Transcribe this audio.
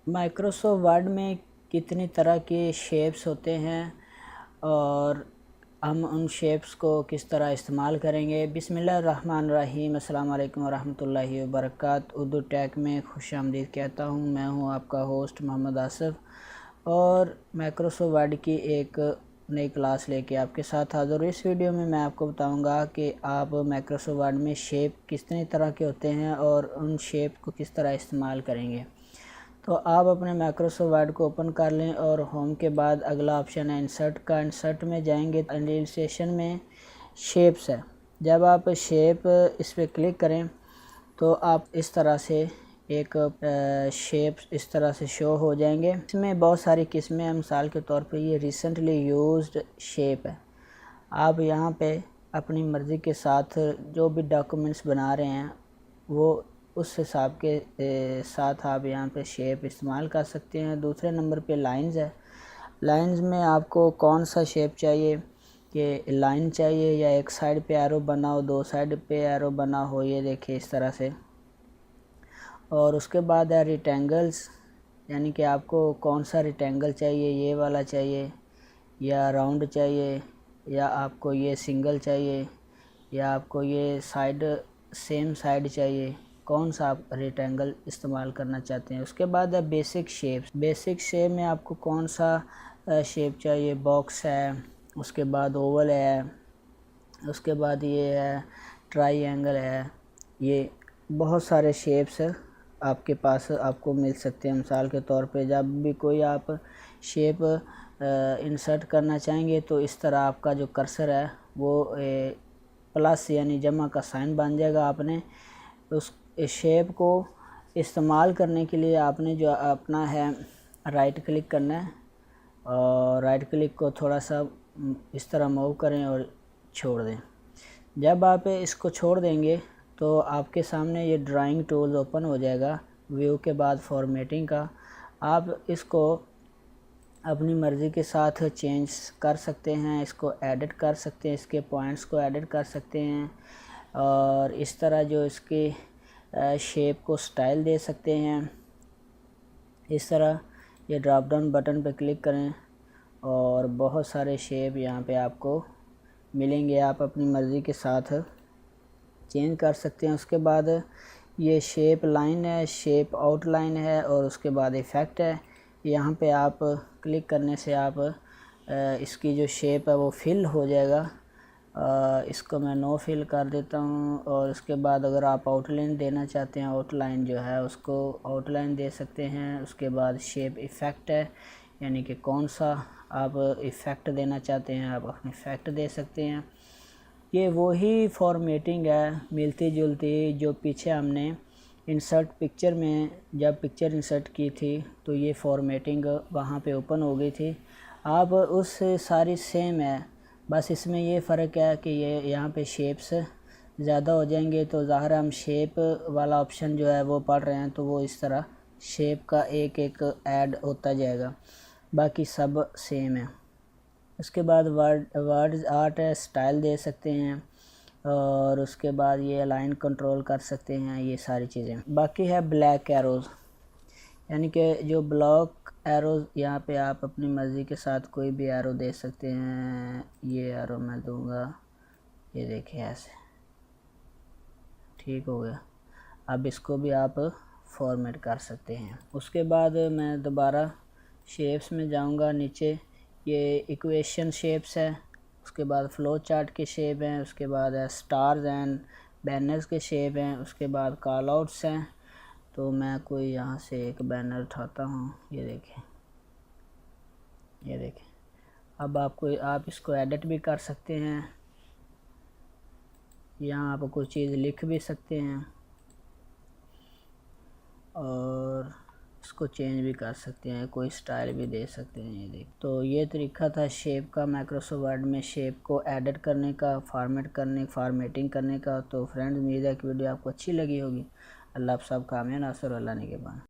Microsoft word में कितनी तरह के शेप्स होते हैं और हम उन शेप्स को किस तरह इस्तेमाल करेंगे। बिस्मिल्लाहिर्रहमानिर्रहीम, अस्सलाम वालेकुम वरहमतुल्लाहि वबरकातुहू। उर्दू टेक में खुशामदीद कहता हूँ। मैं हूँ आपका होस्ट मोहम्मद आसिफ और माइक्रोसॉफ्ट वर्ड की एक नई क्लास लेके आपके साथ हाज़िर हूँ। इस वीडियो में मैं आपको बताऊंगा कि आप माइक्रोसॉफ्ट वर्ड में शेप कितनी तरह के होते हैं और उन शेप को किस तरह इस्तेमाल करेंगे। तो आप अपने माइक्रोसॉफ्ट वर्ड को ओपन कर लें और होम के बाद अगला ऑप्शन है इंसर्ट का। इंसर्ट में जाएंगे, इलस्ट्रेशन में शेप्स है। जब आप शेप इस पर क्लिक करें तो आप इस तरह से एक शेप इस तरह से शो हो जाएंगे। इसमें बहुत सारी किस्में हैं। मिसाल के तौर पे ये रिसेंटली यूज्ड शेप है। आप यहाँ पे अपनी मर्ज़ी के साथ जो भी डॉक्यूमेंट्स बना रहे हैं वो उस हिसाब के साथ आप यहाँ पे शेप इस्तेमाल कर सकते हैं। दूसरे नंबर पे लाइंस है। लाइंस में आपको कौन सा शेप चाहिए, कि लाइन चाहिए या एक साइड पे एरो बना हो, दो साइड पे एरो बना हो, ये देखिए इस तरह से। और उसके बाद है रेक्टेंगल्स, यानी कि आपको कौन सा रेक्टेंगल चाहिए, ये वाला चाहिए या राउंड चाहिए या आपको ये सिंगल चाहिए या आपको ये साइड सेम साइड चाहिए, कौन सा आप रेक्टेंगल इस्तेमाल करना चाहते हैं। उसके बाद है बेसिक शेप्स। बेसिक शेप में आपको कौन सा शेप चाहिए, बॉक्स है, उसके बाद ओवल है, उसके बाद ये है ट्रायंगल है। ये बहुत सारे शेप्स आपके पास आपको मिल सकते हैं। मिसाल के तौर पे जब भी कोई आप शेप इंसर्ट करना चाहेंगे तो इस तरह आपका जो कर्सर है वो प्लस यानी जमा का साइन बन जाएगा। आपने उस शेप को इस्तेमाल करने के लिए आपने जो अपना है राइट क्लिक करना है और राइट क्लिक को थोड़ा सा इस तरह मूव करें और छोड़ दें। जब आप इसको छोड़ देंगे तो आपके सामने ये ड्राइंग टूल ओपन हो जाएगा। व्यू के बाद फॉर्मेटिंग का आप इसको अपनी मर्ज़ी के साथ चेंज कर सकते हैं, इसको एडिट कर सकते हैं, इसके पॉइंट्स को एडिट कर सकते हैं और इस तरह जो इसके शेप को स्टाइल दे सकते हैं। इस तरह ये ड्रॉप डाउन बटन पर क्लिक करें और बहुत सारे शेप यहाँ पे आपको मिलेंगे। आप अपनी मर्ज़ी के साथ चेंज कर सकते हैं। उसके बाद ये शेप लाइन है, शेप आउटलाइन है और उसके बाद इफ़ेक्ट है। यहाँ पे आप क्लिक करने से आप इसकी जो शेप है वो फिल हो जाएगा। इसको मैं नो फिल कर देता हूँ। और उसके बाद अगर आप आउटलाइन देना चाहते हैं, आउटलाइन जो है उसको आउटलाइन दे सकते हैं। उसके बाद शेप इफ़ेक्ट है, यानी कि कौन सा आप इफ़ेक्ट देना चाहते हैं आप अपने इफ़ेक्ट दे सकते हैं। ये वही फॉर्मेटिंग है मिलती जुलती जो पीछे हमने इंसर्ट पिक्चर में जब पिक्चर इंसर्ट की थी तो ये फॉर्मेटिंग वहाँ पे ओपन हो गई थी। अब उस सारी सेम है, बस इसमें ये फ़र्क है कि ये यहाँ पे शेप्स ज़्यादा हो जाएंगे। तो ज़ाहिर हम शेप वाला ऑप्शन जो है वो पढ़ रहे हैं तो वो इस तरह शेप का एक एक ऐड होता जाएगा, बाकी सब सेम है। उसके बाद वर्ड आर्ट है, स्टाइल दे सकते हैं और उसके बाद ये अलाइन कंट्रोल कर सकते हैं, ये सारी चीज़ें। बाकी है ब्लैक एरोज़, यानी कि जो ब्लॉक एरोज़ यहाँ पे आप अपनी मर्ज़ी के साथ कोई भी एरो दे सकते हैं। ये एरो मैं दूंगा, ये देखिए ऐसे, ठीक हो गया। अब इसको भी आप फॉर्मेट कर सकते हैं। उसके बाद मैं दोबारा शेप्स में जाऊंगा। नीचे ये इक्वेशन शेप्स है, उसके बाद फ्लो चार्ट के शेप हैं, उसके बाद है स्टार्स एंड बैनर्स के शेप हैं, उसके बाद कॉल आउट्स हैं। तो मैं कोई यहाँ से एक बैनर उठाता हूँ, ये देखें, ये देखें। अब आप इसको एडिट भी कर सकते हैं, यहाँ आप कोई चीज़ लिख भी सकते हैं और इसको चेंज भी कर सकते हैं, कोई स्टाइल भी दे सकते हैं। ये देख, तो ये तरीका था शेप का माइक्रोसॉफ्ट वर्ड में शेप को एडिट करने का, फॉर्मेटिंग करने का। तो फ्रेंड्स, उम्मीद है कि वीडियो आपको अच्छी लगी होगी। अल्लाह आप सब कामयाब नासर अल्लाह ने के बाद।